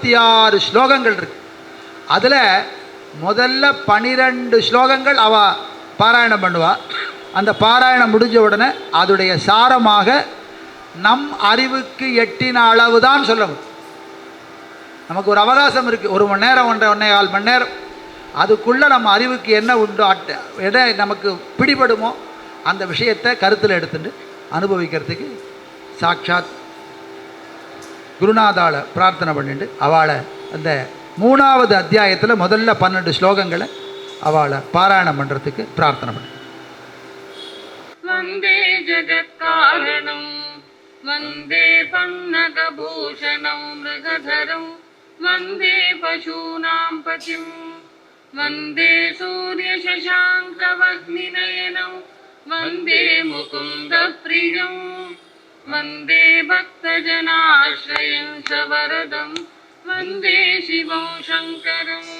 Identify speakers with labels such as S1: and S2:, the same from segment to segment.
S1: 56 ஸ்லோகங்கள் இருக்கு. அதில் முதல்ல 12 ஸ்லோகங்கள் அவள் பாராயணம் பண்ணுவாள். அந்த பாராயணம் முடிஞ்ச உடனே அதோடைய சாரமாக நம் அறிவுக்கு எட்டின அளவு தான் சொல்லணும். நமக்கு ஒரு அவகாசம் இருக்குது, 1 மணி நேரம் 1.5 மணி நேரம். அதுக்குள்ளே நம்ம அறிவுக்கு என்ன உண்டோ எதை நமக்கு பிடிபடுமோ அந்த விஷயத்தை கருத்தில் எடுத்துட்டு அனுபவிக்கிறதுக்கு சாட்சாத் குருநாதாளை பிரார்த்தனை பண்ணிட்டு அவளை அந்த 3வது அத்தியாயத்தில் முதல்ல 12 ஸ்லோகங்களை அவளை பாராயணம் பண்ணுறதுக்கு பிரார்த்தனை பண்ணு.
S2: வந்தே ஜகத்காரணம் வந்தே பன்னகபூஷணம் மிருகதரம் வந்தே பசூனாம் பதிம் வந்தே சூரியசசாங்கவக்னிநயனம் வந்தே முகுந்த பிரியம் வந்தே பக்தஜனாஸ்ரயம் சவரதம் வந்தே சிவம் சங்கரம்.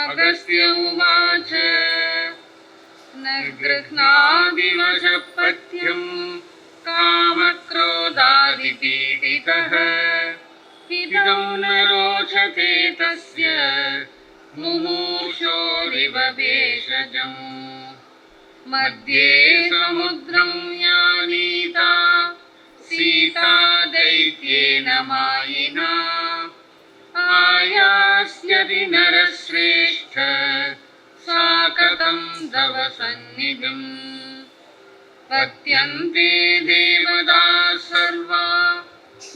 S2: அகஸ்த்ய உவாச ந கிருஹ்ணாதி வசப்பத்யம் காமக்ரோதாதிபீடிதः இதம் ந ரோச்சதே தஸ்ய முமூர்ஷோரிவ பேஷஜம். மத்யே சமுத்ரம் யானீதா சீதா தைத்யேன மாயினா ஆயாஸ்யதி நரஸ்ரேஷ்ட சா கதம் தவ சந்நிதிம். பத்யந்தே தேவதாஸ் சர்வா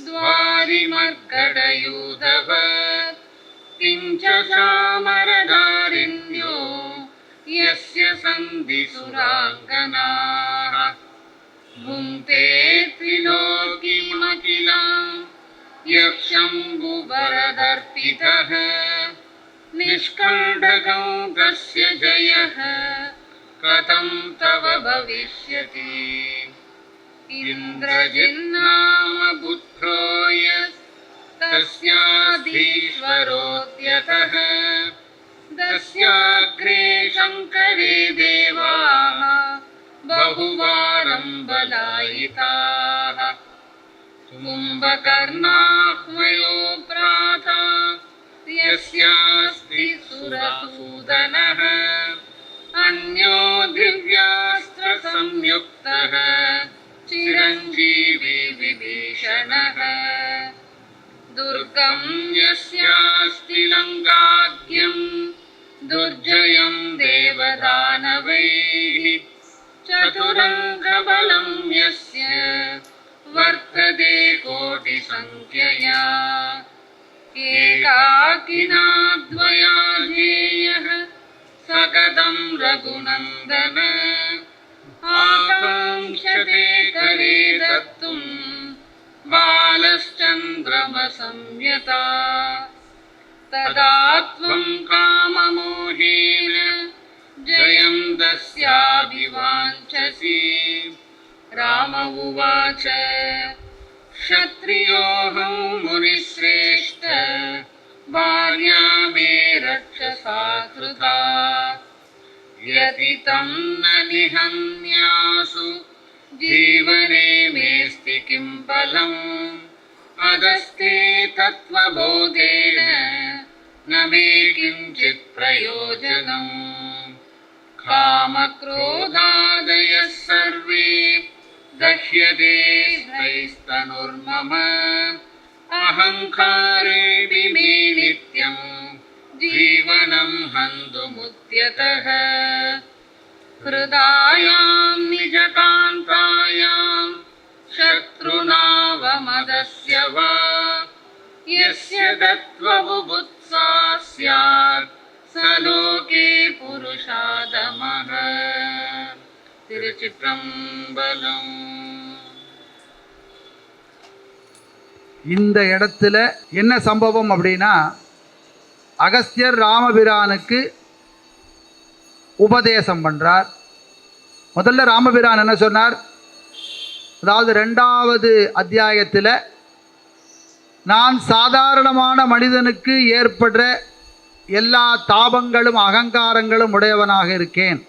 S2: द्वारिमर्कटयूधवत् किञ्च सामरधारिण्यो यस्य सन्धि सुराङ्गनाः. भुङ्क्ते त्रिलोकीमखिलां यः शम्भुवरदर्पितः निष्कण्टकं तस्य जयः कथं तव भविष्यति. इन्द्रजिन्नाम पुत्रो यस्तस्याधीश्वरोऽद्यतः तस्याग्रे शङ्करे देवाः बहुवारं बलायिताः. कुम्भकर्णाह्वयो प्राथा यस्यास्ति सुरसूदनः अन्यो दिव्यास्त्रसंयुक्तः चिरञ्जीवी विभीषणः. दुर्गं यस्यास्ति लङ्काद्यं दुर्जयं देवदानवैः चतुरङ्गबलं यस्य वर्तते कोटिसंख्यया. एकाकिनाद्वया ज्ञेयः सकदं रघुनन्दन आकाङ्क्षते करे दत्तुं बालश्चन्द्रमसंयता. तदा त्वं काममोहेन जयं दस्याभिवाञ्छसि. राम उवाच क्षत्रियोऽहं मुनिश्रेष्ठ भार्या मे रक्षसा कृता. यतितं न निहन्यासु जीवने मेऽस्ति किं फलम्. अदस्ते तत्त्वबोधेन न मे किञ्चित् प्रयोजनम्. कामक्रोधादयः सर्वे दह्यते स्वैस्तनुर्मम. अहङ्कारे मे नित्यं जीवनं हन्तुमुद्यतः. हृदायां निजकान्तायां शत्रुनावमदस्य वा यस्य दत्त्वबुभुत्सा स्यात् स लोके पुरुषादमः. திருச்சிற்றம்பலம்.
S1: இந்த இடத்துல என்ன சம்பவம் அப்படின்னா, அகஸ்தியர் ராமபிரானுக்கு உபதேசம் பண்ணுறார். முதல்ல ராமபிரான் என்ன சொன்னார், அதாவது 2வது அத்தியாயத்தில் நான் சாதாரணமான மனிதனுக்கு ஏற்படுற எல்லா தாபங்களும் அகங்காரங்களும் உடையவனாக இருக்கேன்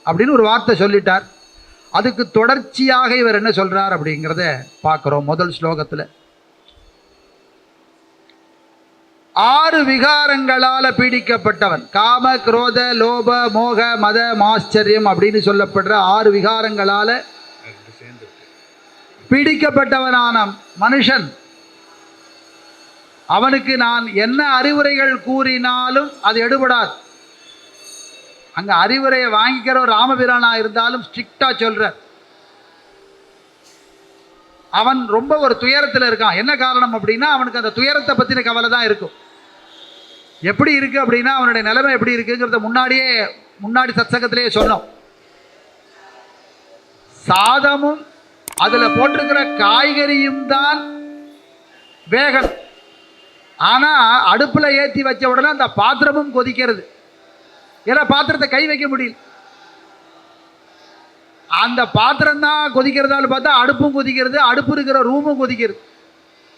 S1: அப்படின்னு ஒரு வார்த்தை சொல்லிட்டார். அதுக்கு தொடர்ச்சியாக இவர் என்ன சொல்கிறார் அப்படிங்கிறத பார்க்குறோம் முதல் ஸ்லோகத்தில். 6 விகாரங்களால் பீடிக்கப்பட்டவன். காம, குரோத, லோப, மோக, மத, மாச்சரியம் அப்படின்னு சொல்லப்படுற 6 விகாரங்களால் பீடிக்கப்பட்டவனான மனுஷன், அவனுக்கு நான் என்ன அறிவுரைகள் கூறினாலும் அது எடுபடாது. அங்கே அறிவுரையை வாங்கிக்கிற ஒரு ராமபிரானா இருந்தாலும் ஸ்ட்ரிக்டாக சொல்கிற, அவன் ரொம்ப ஒரு துயரத்தில் இருக்கான். என்ன காரணம் அப்படின்னா, அவனுக்கு அந்த துயரத்தை பற்றின கவலை தான் இருக்கும். எப்படி இருக்குது அப்படின்னா, அவனுடைய நிலைமை எப்படி இருக்குங்கிறத முன்னாடி சத்சங்கத்திலேயே சொன்னோம். சாதமும் அதில் போட்டிருக்கிற காய்கறியும் தான் வேகணும். ஆனால் அடுப்பில் ஏற்றி வச்ச உடனே அந்த பாத்திரமும் கொதிக்கிறது. ஏன்னா பாத்திரத்தை கை வைக்க முடியல. அந்த பாத்திரம் தான் கொதிக்கிறதால பார்த்தா அடுப்பும் கொதிக்கிறது, அடுப்பு இருக்கிற ரூமும் கொதிக்கிறது.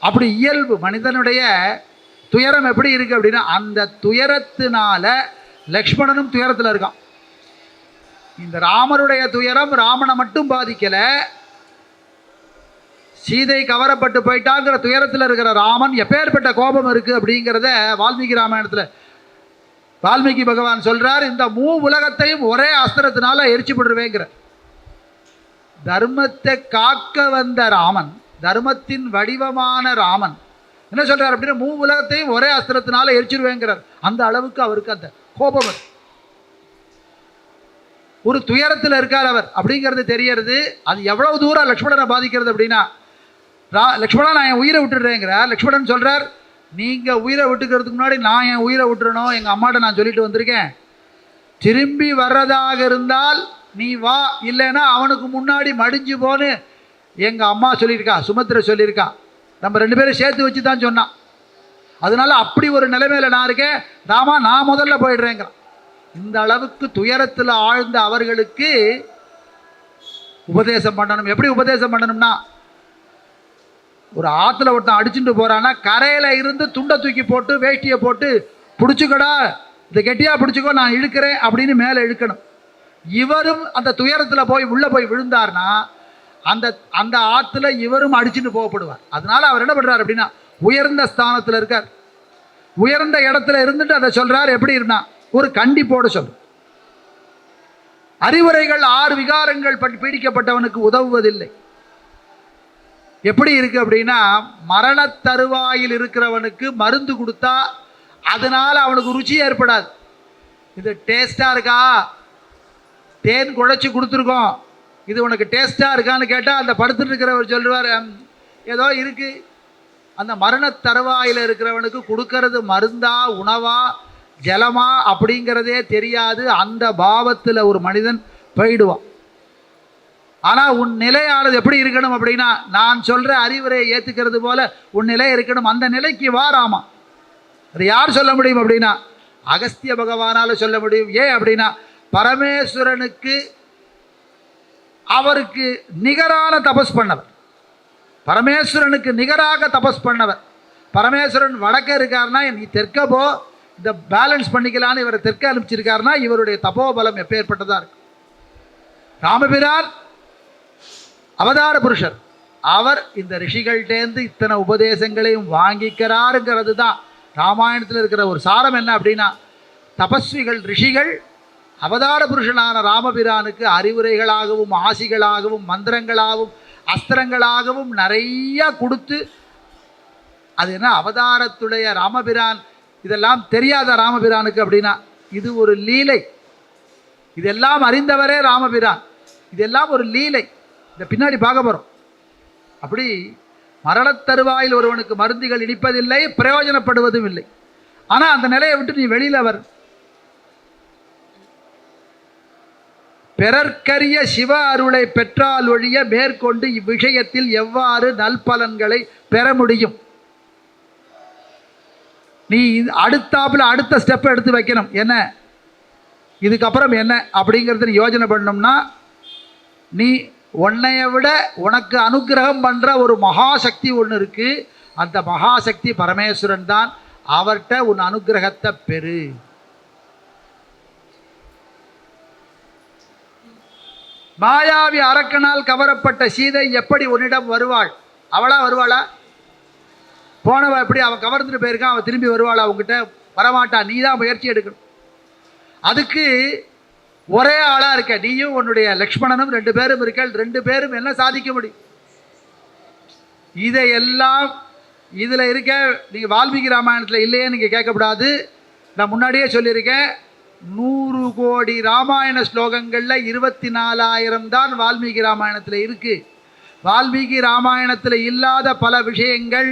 S1: அப்படி இயல்பு மனிதனுடைய துயரம் எப்படி இருக்குது அப்படின்னா, அந்த துயரத்தினால லக்ஷ்மணனும் துயரத்தில் இருக்கான். இந்த ராமருடைய துயரம் ராமனை மட்டும் பாதிக்கலை, சீதை கவரப்பட்டு போயிட்டாங்கிற துயரத்தில் இருக்கிற ராமன் எப்பேற்பட்ட கோபம் இருக்குது அப்படிங்கிறத வால்மீகி ராமாயணத்தில் வால்மீகி பகவான் சொல்கிறார். இந்த உலகத்தையும் ஒரே அஸ்திரத்தினால எரிச்சு விடுவேங்கிற. தர்மத்தை காக்க வந்த ராமன், தர்மத்தின் வடிவமான ராமன் என்ன சொல்கிறார் அப்படின்னா, உலகத்தையும் ஒரே அஸ்திரத்தினால எரிச்சிடுவேங்கிறார். அந்த அளவுக்கு அவருக்கு அந்த கோபம், ஒரு துயரத்தில் இருக்கார் அவர் அப்படிங்கிறது தெரியறது. அது எவ்வளவு தூரம் லக்ஷ்மணனை பாதிக்கிறது அப்படின்னா, லக்ஷ்மணன் நான் என் உயிரை விட்டுடுறேங்கிறார். லக்ஷ்மணன் சொல்கிறார், நீங்கள் உயிரை விட்டுக்கிறதுக்கு முன்னாடி நான் என் உயிரை விட்டுறணும், எங்கள் அம்மாட்ட நான் சொல்லிட்டு வந்திருக்கேன். திரும்பி வர்றதாக இருந்தால் நீ வா, இல்லைன்னா அவனுக்கு முன்னாடி மடிஞ்சு போன்னு எங்கள் அம்மா சொல்லியிருக்கா, சுமத்திர சொல்லியிருக்கா. நம்ம 2 பேரும் சேர்த்து வச்சு தான் சொன்னான். அதனால அப்படி ஒரு நிலைமையில் நான் இருக்கேன், ராமா நான் முதல்ல போயிடுறேங்கிறான். இந்த அளவுக்கு துயரத்தில் ஆழ்ந்த அவர்களுக்கு உபதேசம் பண்ணணும். எப்படி உபதேசம் பண்ணணும்னா, ஒரு ஆற்றுல ஒருத்தன் அடிச்சுட்டு போகிறான்னா கரையில் இருந்து துண்டை தூக்கி போட்டு வேஷ்டியை போட்டு பிடிச்சிக்கடா, இதை கெட்டியாக பிடிச்சிக்கோ நான் இழுக்கிறேன் அப்படின்னு மேலே இழுக்கணும். இவரும் அந்த துயரத்தில் போய் உள்ளே போய் விழுந்தார்னா அந்த அந்த ஆற்றுல இவரும் அடிச்சுட்டு போகப்படுவார். அதனால அவர் என்ன பண்ணுறார் அப்படின்னா, உயர்ந்த ஸ்தானத்தில் இருக்கார், உயர்ந்த இடத்துல இருந்துட்டு அதை சொல்கிறார். எப்படி இருந்தா ஒரு கண்டிப்போடு சொல்ற. அறிவுரைகள் 6 விகாரங்கள் பீடிக்கப்பட்டவனுக்கு உதவுவதில்லை. எப்படி இருக்கு அப்படின்னா, மரண தருவாயில் இருக்கிறவனுக்கு மருந்து கொடுத்தா அதனால அவனுக்கு ருச்சி ஏற்படாது. இது டேஸ்டாக இருக்கா, தேன் குழைச்சி கொடுத்துருக்கோம், இது உனக்கு டேஸ்டாக இருக்கான்னு கேட்டால் அந்த படுத்துட்டு இருக்கிறவர் சொல்லுவார் ஏதோ இருக்குது. அந்த மரண தருவாயில் இருக்கிறவனுக்கு கொடுக்கறது மருந்தா உணவா ஜலமா அப்படிங்கிறதே தெரியாது. அந்த பாவத்தில் ஒரு மனிதன் போயிடுவான். ஆனால் உன் நிலையானது எப்படி இருக்கணும் அப்படின்னா, நான் சொல்கிற அறிவுரையை ஏற்றுக்கிறது போல உன் நிலை இருக்கணும். அந்த நிலைக்கு வாராமா. அது யார் சொல்ல முடியும் அப்படின்னா, அகஸ்திய பகவானால் சொல்ல முடியும். ஏன் அப்படின்னா, பரமேஸ்வரனுக்கு அவருக்கு நிகரான தபஸ் பண்ணவர், பரமேஸ்வரனுக்கு நிகராக தபஸ் பண்ணவர். பரமேஸ்வரன் வடக்க இருக்காருன்னா நீ தெற்க போ, இதை பேலன்ஸ் பண்ணிக்கலான்னு இவரை தெற்க அனுப்பிச்சிருக்காருன்னா இவருடைய தபோபலம் எப்பேற்பட்டதாக இருக்கு. ராமபிரான் அவதார புருஷர், அவர் இந்த ரிஷிகள்டேந்து இத்தனை உபதேசங்களையும் வாங்கிக்கிறாருங்கிறது தான் ராமாயணத்தில் இருக்கிற ஒரு சாரம். என்ன அப்படின்னா, தபஸ்விகள் ரிஷிகள் அவதார புருஷனான ராமபிரானுக்கு அறிவுரைகளாகவும் ஆசிகளாகவும் மந்திரங்களாகவும் அஸ்திரங்களாகவும் நிறைய கொடுத்து, அது என்ன அவதாரத்துடைய ராமபிரான் இதெல்லாம் தெரியாத ராமபிரானுக்கு அப்படின்னா இது ஒரு லீலை. இதெல்லாம் அறிந்தவரே ராமபிரான், இதெல்லாம் ஒரு லீலை. இதை பின்னாடி பார்க்க போகிறோம். அப்படி மரணத்தருவாயில் ஒருவனுக்கு மருந்துகள் இனிப்பதில்லை, பிரயோஜனப்படுவதும் இல்லை. ஆனால் அந்த நிலையை விட்டு நீ வெளியில் வர. பிறர்க்கரிய சிவ அருளை பெற்றால் ஒழிய மேற்கொண்டு இவ்விஷயத்தில் எவ்வாறு நல்பலன்களை பெற முடியும்? நீ அடுத்த ஸ்டெப் எடுத்து வைக்கணும். என்ன இதுக்கப்புறம் என்ன அப்படிங்கிறது நீ யோஜனை பண்ணணும்னா, நீ உன்னைய விட உனக்கு அனுகிரகம் பண்ணுற ஒரு மகாசக்தி ஒன்று இருக்குது. அந்த மகாசக்தி பரமேஸ்வரன் தான். அவர்கிட்ட உன் அனுகிரகத்தை பெறு. மாயாவி அரக்கனால் கவரப்பட்ட சீதை எப்படி உன்னிடம் வருவாள்? அவளா வருவாளா? போனவன் எப்படி அவன் கவர்ந்துட்டு போயிருக்கான், அவன் திரும்பி வருவாள், அவங்ககிட்ட வரமாட்டான். நீ தான் முயற்சி எடுக்கணும். அதுக்கு ஒரே ஆளாக இருக்க நீயும் உன்னுடைய லக்ஷ்மணனும் 2 பேரும் இருக்க, 2 பேரும் என்ன சாதிக்க முடியும்? இதையெல்லாம் இதில் இருக்க நீங்கள் வால்மீகி ராமாயணத்தில் இல்லையே நீங்கள் கேட்கக்கூடாது. நான் முன்னாடியே சொல்லியிருக்கேன், 100 கோடி ராமாயண ஸ்லோகங்களில் 24,000 தான் வால்மீகி ராமாயணத்தில் இருக்குது. வால்மீகி ராமாயணத்தில் இல்லாத பல விஷயங்கள்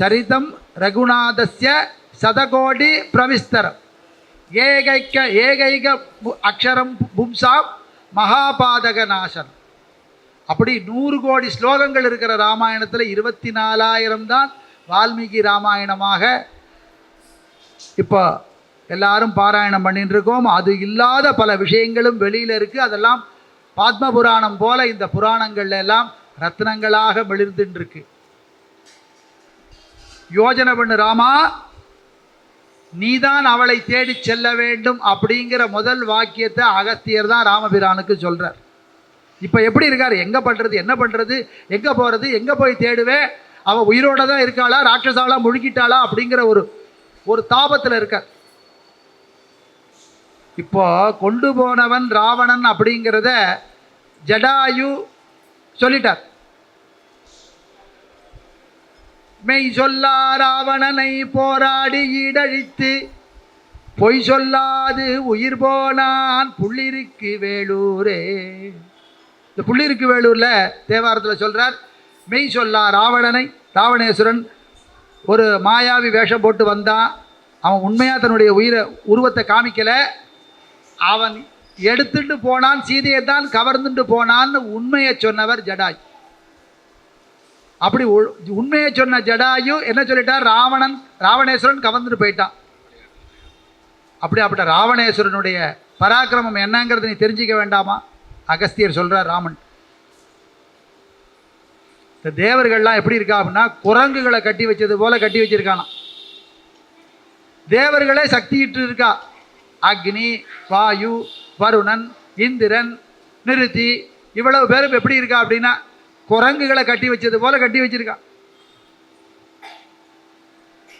S1: சரிதம் ரகுநாதஸ்ய சதகோடி பிரவிஸ்தரம் ஏகைக அக்ஷரம் பும்சாம் மகாபாதக நாசனம். அப்படி 100 கோடி ஸ்லோகங்கள் இருக்கிற ராமாயணத்தில் 24,000 தான் வால்மீகி ராமாயணமாக இப்போ எல்லாரும் பாராயணம் பண்ணிட்டு இருக்கோம். அது இல்லாத பல விஷயங்களும் வெளியில் இருக்குது. அதெல்லாம் பாத்ம புராணம் போல இந்த புராணங்கள்ல எல்லாம் ரத்னங்களாக மிளிர்ந்துட்டு இருக்கு. யோஜனை பண்ணு ராமா, நீதான் அவளை தேடி செல்ல வேண்டும் அப்படிங்கிற முதல் வாக்கியத்தை அகஸ்தியர் தான் ராமபிரானுக்கு சொல்றார். இப்போ எப்படி இருக்கார்? எங்கே பண்ணுறது, என்ன பண்ணுறது, எங்கே போகிறது, எங்கே போய் தேடுவேன், அவள் உயிரோட தான் இருக்காளா, ராட்சசாலா முழுகிட்டாளா அப்படிங்கிற ஒரு தாபத்தில் இருக்கார். இப்போ கொண்டு போனவன் ராவணன் அப்படிங்கிறத ஜடாயு சொல்லிட்டார். மெய் சொல்லா ராவணனை போராடி ஈடழித்து பொய் சொல்லாது உயிர் போனான் புள்ளிருக்கு வேலூரே. இந்த புள்ளிருக்கு வேலூரில் தேவாரத்தில் சொல்கிறார், மெய் சொல்லா ராவணனை, ராவணேஸ்வரன் ஒரு மாயாவி வேஷம் போட்டு வந்தான். அவன் உண்மையாக தன்னுடைய உருவத்தை காமிக்கலை. அவன் எடுத்துட்டு போனான், சீதையை தான் கவர்ந்துட்டு போனான்னு உண்மையை சொன்னவர் ஜடாயு. அப்படி உண்மையை சொன்ன ஜடாயு என்ன சொல்லிட்டார்? ராவணேஸ்வரன் கவர்ந்துட்டு போயிட்டான். அப்படியாப்பட்ட ராவணேஸ்வரனுடைய பராக்கிரமம் என்னங்கிறது நீ தெரிஞ்சிக்க வேண்டாமா? அகஸ்தியர் சொல்றார் ராமன். இந்த தேவர்கள்லாம் எப்படி இருக்கா அப்படின்னா, குரங்குகளை கட்டி வச்சது போல கட்டி வச்சிருக்கானா. தேவர்களே சக்தியிட்டு இருக்கா. அக்னி, வாயு, வருணன், இந்திரன், நிருதி, இவ்வளவு பேரும் எப்படி இருக்கா அப்படின்னா குரங்குகளை கட்டி வச்சது போல கட்டி வச்சிருக்கா.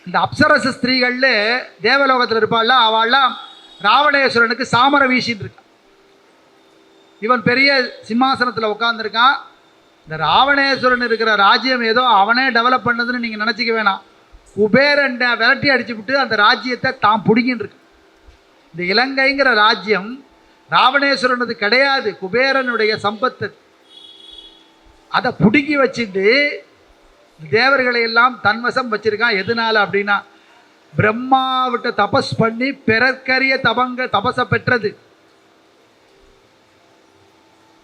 S1: இந்த அப்சரச ஸ்திரீகள்ல தேவலோகத்தில் இருப்பாள்ல, அவள்லாம் ராவணேஸ்வரனுக்கு சாமரம் வீசின்னு இருக்கா. இவன் பெரிய சிம்மாசனத்தில் உட்காந்துருக்கான். இந்த ராவணேஸ்வரன் இருக்கிற ராஜ்யம் ஏதோ அவனே டெவலப் பண்ணதுன்னு நீங்கள் நினச்சிக்க வேணாம். குபேரன் விரட்டி அடிச்சு விட்டு அந்த ராஜ்யத்தை தான் பிடிங்கின்னு இருக்கு. இந்த இலங்கைங்கிற ராஜ்யம் ராவணேஸ்வரனது கிடையாது, குபேரனுடைய சம்பத்து. அதை பிடுங்கி வச்சுட்டு தேவர்களை எல்லாம் தன்வசம் வச்சிருக்கான். எதனால அப்படின்னா, பிரம்மாவிட்ட தபஸ் பண்ணி பிறர்க்கரிய தபஸை பெற்றது.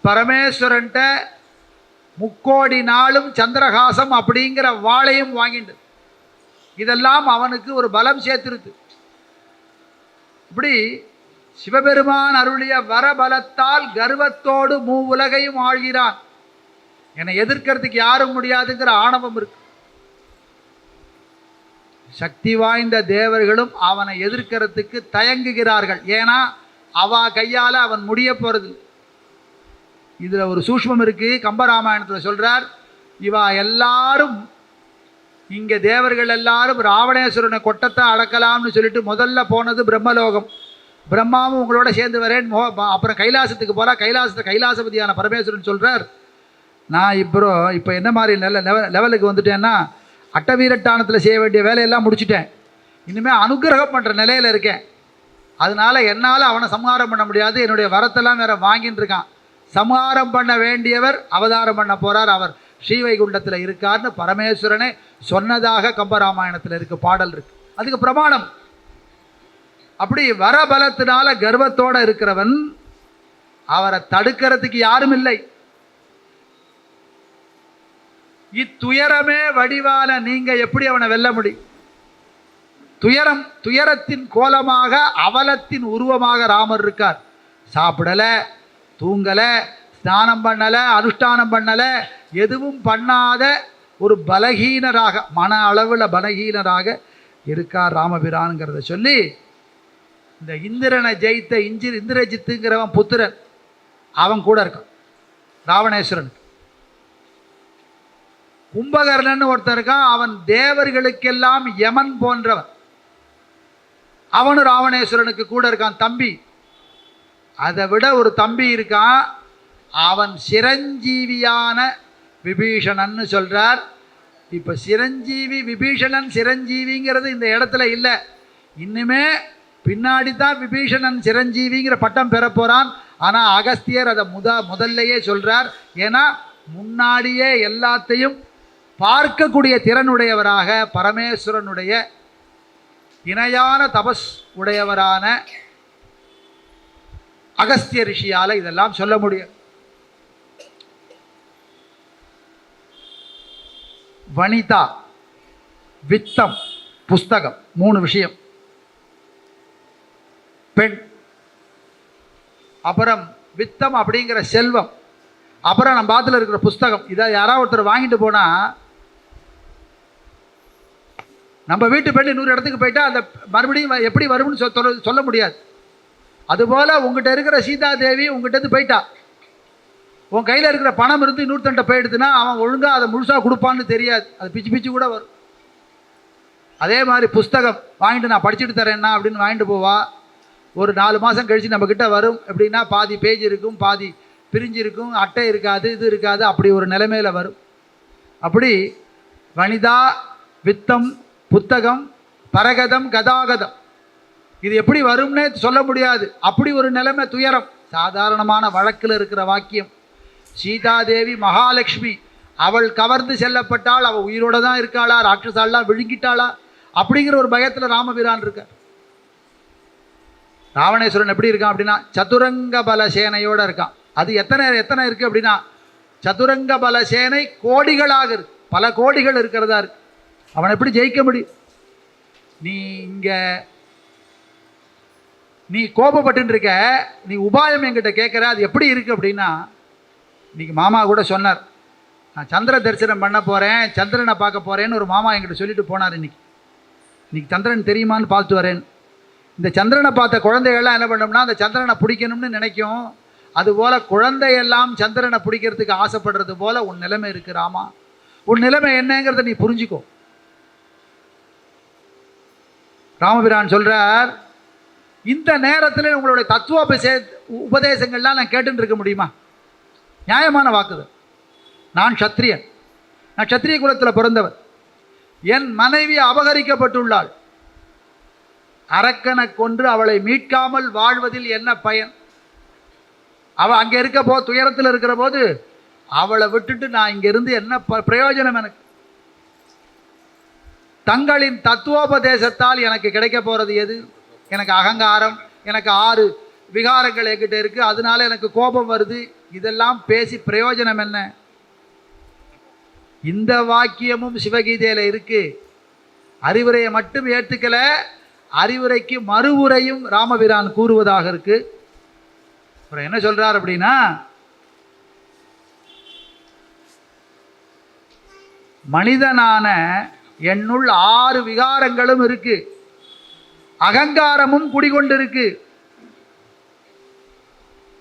S1: பரமேஸ்வரன்ட்ட 3,000,000 நாளும் சந்திரகாசம் அப்படிங்கிற வாளையும் வாங்கிட்டு இதெல்லாம் அவனுக்கு ஒரு பலம் சேர்த்துருது. இப்படி சிவபெருமான் அருளிய வரபலத்தால் கர்வத்தோடு உலகையும் ஆழ்கிறான். என்னை எதிர்க்கிறதுக்கு யாரும் முடியாதுங்கிற ஆணவம் இருக்கு. சக்தி வாய்ந்த தேவர்களும் அவனை எதிர்க்கிறதுக்கு தயங்குகிறார்கள். ஏன்னா அவ கையால் அவன் முடிய போறது. இதில் ஒரு சூஷ்மம் இருக்கு. கம்பராமாயணத்தில் சொல்றார், இவா எல்லாரும் இங்கே தேவர்கள் எல்லாரும் ராவணேஸ்வரனை கொட்டத்தை அடக்கலாம்னு சொல்லிட்டு முதல்ல போனது பிரம்மலோகம். பிரம்மாவும் உங்களோட சேர்ந்து வரேன். அப்புறம் கைலாசத்துக்கு போகிறா. கைலாசபதியான பரமேஸ்வரன் சொல்கிறார், நான் இப்போ என்ன மாதிரி லெவலுக்கு வந்துட்டேன்னா, அட்டவீரட்டானத்தில் செய்ய வேண்டிய வேலையெல்லாம் முடிச்சுட்டேன். இனிமேல் அனுகிரகம் பண்ணுற நிலையில் இருக்கேன். அதனால என்னால் அவனை சம்ஹாரம் பண்ண முடியாது. என்னுடைய வரத்தெல்லாம் வேற வாங்கிட்டு இருக்கான். சம்ஹாரம் பண்ண வேண்டியவர் அவதாரம் பண்ண போகிறார். அவர் ஸ்ரீவைகுண்டத்தில் இருக்கார்னு பரமேஸ்வரனே சொன்னதாக கம்பராமாயணத்தில் இருக்கு, பாடல் இருக்கு. அதுக்கு பிரமாணம். அப்படி வரபலத்தினால கர்வத்தோடு இருக்கிறவன், அவரை தடுக்கிறதுக்கு யாரும் இல்லை. இத்துயரமே வடிவான நீங்க எப்படி அவனை வெல்ல முடியும்? துயரத்தின் கோலமாக அவலத்தின் உருவமாக ராமர் இருக்கார். சாப்பிடலை, தூங்கலை, ஸ்நானம் பண்ணலை, அனுஷ்டானம் பண்ணலை, எதுவும் பண்ணாத ஒரு பலகீனராக, மன அளவில் பலகீனராக இருக்கார் ராமபிரான்ங்கிறத சொல்லி, இந்த இந்திரனை ஜெயித்த இந்திரஜித்துங்கிறவன் புத்திரன், அவன் கூட இருக்கான் ராவணேஸ்வரன். கும்பகர்ணன் ஒருத்தன் இருக்கான், அவன் தேவர்களுக்கெல்லாம் யமன் போன்றவன். அவனும் ராவணேஸ்வரனுக்கு கூட இருக்கான் தம்பி. அதை விட ஒரு தம்பி இருக்கான், அவன் சிரஞ்சீவியான விபீஷணன்னு சொல்கிறார். இப்போ சிரஞ்சீவி விபீஷணன் சிரஞ்சீவிங்கிறது இந்த இடத்துல இல்லை. இன்னுமே பின்னாடி தான் விபீஷணன் சிரஞ்சீவிங்கிற பட்டம் பெற போகிறான். ஆனால் அகஸ்தியர் அதை முதல்லையே சொல்கிறார். ஏன்னா முன்னாடியே எல்லாத்தையும் பார்க்கக்கூடிய திறனுடையவராக பரமேஸ்வரனுடைய இணையான தபஸ் உடையவரான அகஸ்திய ரிஷியால் இதெல்லாம் சொல்ல முடியும். வனிதா, வித்தம், புஸ்தகம், 3 விஷயம். பெண், அப்புறம் வித்தம் அப்படிங்கிற செல்வம், அப்புறம் நம்ம பாத்தில் இருக்கிற புஸ்தகம். இதை யாராவது ஒருத்தர் வாங்கிட்டு போனால், நம்ம வீட்டு பெண் இன்னொரு இடத்துக்கு போயிட்டா அந்த மறுபடியும் எப்படி வரும்னு சொல்ல முடியாது. அதுபோல் உங்ககிட்ட இருக்கிற சீதா தேவி உங்ககிட்ட போயிட்டா, உன் கையில் இருக்கிற பணம் இருந்து இன்னொருத்தன்ட்ட போயிடுதுன்னா அவன் ஒழுங்காக அதை முழுசாக கொடுப்பான்னு தெரியாது, அது பிச்சு பிச்சு கூட வரும். அதே மாதிரி புஸ்தகம் வாங்கிட்டு நான் படிச்சுட்டு தரேன்னா அப்படின்னு வாங்கிட்டு போவா. ஒரு 4 மாதம் கழித்து நம்மக்கிட்ட வரும். எப்படின்னா பாதி பேஜ் இருக்கும், பாதி பிரிஞ்சு இருக்கும், அட்டை இருக்காது, இது இருக்காது, அப்படி ஒரு நிலைமையில் வரும். அப்படி வனிதா, வித்தம், புத்தகம், பரகதம், கதாகதம், இது எப்படி வரும்னே சொல்ல முடியாது. அப்படி ஒரு நிலைமை, துயரம். சாதாரணமான வழக்கில் இருக்கிற வாக்கியம். சீதாதேவி மகாலட்சுமி, அவள் கவர்ந்து செல்லப்பட்டால் அவள் உயிரோடு தான் இருக்காளா, ராட்சசாலாம் விழுங்கிட்டாளா அப்படிங்கிற ஒரு பயத்தில் ராமபிரான் இருக்கார். ராவணேஸ்வரன் எப்படி இருக்கான் அப்படின்னா சதுரங்க பல சேனையோடு இருக்கான். அது எத்தனை இருக்குது அப்படின்னா சதுரங்க பல சேனை கோடிகளாக இருக்கு, பல கோடிகள் இருக்கிறதா இருக்கு. அவனை எப்படி ஜெயிக்க முடியும்? நீ கோபப்பட்டு இருக்க, நீ உபாயம் என்கிட்ட கேட்குற, அது எப்படி இருக்குது அப்படின்னா, இன்றைக்கி மாமா கூட சொன்னார், நான் சந்திர தரிசனம் பண்ண போகிறேன், சந்திரனை பார்க்க போகிறேன்னு ஒரு மாமா என்கிட்ட சொல்லிட்டு போனார். இன்றைக்கி சந்திரன் தெரியுமான்னு பார்த்துட்டு வரேன். இந்த சந்திரனை பார்த்த குழந்தைகள்லாம் என்ன பண்ணோம்னா அந்த சந்திரனை பிடிக்கணும்னு நினைக்கும். அதுபோல் குழந்தையெல்லாம் சந்திரனை பிடிக்கிறதுக்கு ஆசைப்படுறது போல் உன் நிலைமை இருக்குது ராமா. உன் நிலைமை என்னங்கிறத நீ புரிஞ்சுக்கோ. ராமபிரான் சொல்கிறார், இந்த நேரத்தில் உங்களுடைய தத்துவ உபதேசங்கள்லாம் நான் கேட்டுன்னு இருக்க முடியுமா? நியாயமான வாக்குது. நான் சத்திரியன், நான் சத்திரிய குலத்தில் பிறந்தவர். என் மனைவி அபகரிக்கப்பட்டுள்ளாள். அரக்கனை கொன்று அவளை மீட்காமல் வாழ்வதில் என்ன பயன்? அவள் அங்கே இருக்க துயரத்தில் இருக்கிற போது அவளை விட்டுட்டு நான் இங்கிருந்து என்ன பிரயோஜனம்? எனக்கு தங்களின் தத்துவோபதேசத்தால் எனக்கு கிடைக்க போகிறது எது? எனக்கு அகங்காரம், எனக்கு 6 விகாரங்கள் என்கிட்ட இருக்குது, அதனால எனக்கு கோபம் வருது. இதெல்லாம் பேசி பிரயோஜனம் என்ன? இந்த வாக்கியமும் சிவகீதையில் இருக்குது. அறிவுரையை மட்டும் ஏற்றுக்கல, அறிவுரைக்கு மறுவுரையும் ராமபிரான் கூறுவதாக இருக்கு. அப்புறம் என்ன சொல்றார் அப்படின்னா, மனிதனான என்னுள் 6 விகாரங்களும் இருக்கு, அகங்காரமும் குடிகொண்டிருக்கு.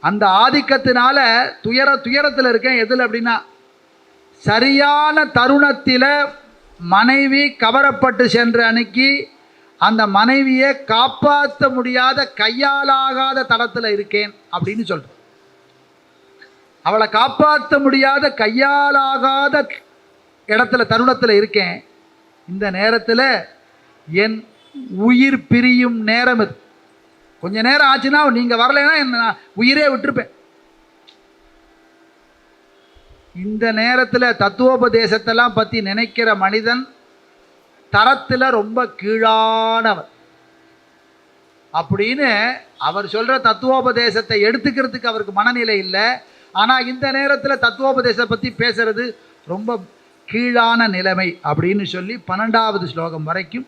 S1: அந்த ஆதிக்கத்தினால துயரத்தில் இருக்கேன். எதில் அப்படின்னா, சரியான தருணத்தில் மனைவி கவரப்பட்டு சென்ற அன்னைக்கு அந்த மனைவியை காப்பாற்ற முடியாத கையாலாகாத தடத்தில் இருக்கேன் அப்படின்னு சொல்கிறேன். அவளை காப்பாற்ற முடியாத கையாலாகாத இடத்துல தருணத்தில் இருக்கேன். இந்த நேரத்தில் என் உயிர் பிரியும் நேரம் இது. கொஞ்ச நேரம் ஆச்சுன்னா நீங்கள் வரலைன்னா என்ன உயிரே விட்டுருப்பேன். இந்த நேரத்தில் தத்துவோபதேசத்தெல்லாம் பற்றி நினைக்கிற மனிதன் தரத்தில் ரொம்ப கீழானவர் அப்படின்னு அவர் சொல்கிற தத்துவோபதேசத்தை எடுத்துக்கிறதுக்கு அவருக்கு மனநிலை இல்லை. ஆனால் இந்த நேரத்தில் தத்துவோபதேசத்தை பற்றி பேசுறது ரொம்ப கீழான நிலைமை அப்படின்னு சொல்லி 12வது ஸ்லோகம் வரைக்கும்